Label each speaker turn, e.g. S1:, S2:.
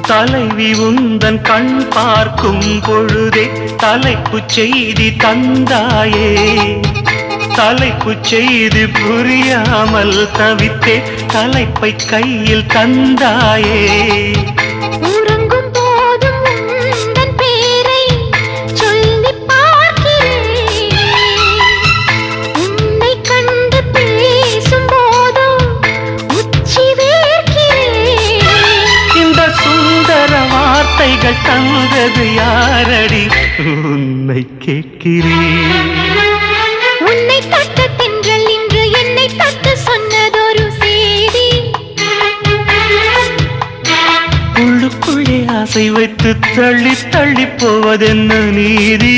S1: தலைவி உந்தன் கண் பார்க்கும் பொழுதே தலைப்புச் செய்தி தந்தாயே. தலைப்புச் செய்தி புரியாமல் தவித்தே தலைப்பை கையில் தந்தாயே.
S2: உறங்கும் போதும் உந்தன் பேரை சொல்லி பார்க்கிறேன். உன்னை கண்டு பேசும் போதும் உச்சி வேர்க்கிறேன்.
S1: இந்த சுந்தர வார்த்தைகள் தந்தது யாரடி உன்னை கேட்கிறேன்.
S2: உன்னை தொட்ட தென்றல் இன்று என்னை தொட்டு சொன்னதொரு செய்தி.
S1: உள்ளுக்குள்ளே ஆசை வைத்து தள்ளி தள்ளி போவதென்ன நீதி.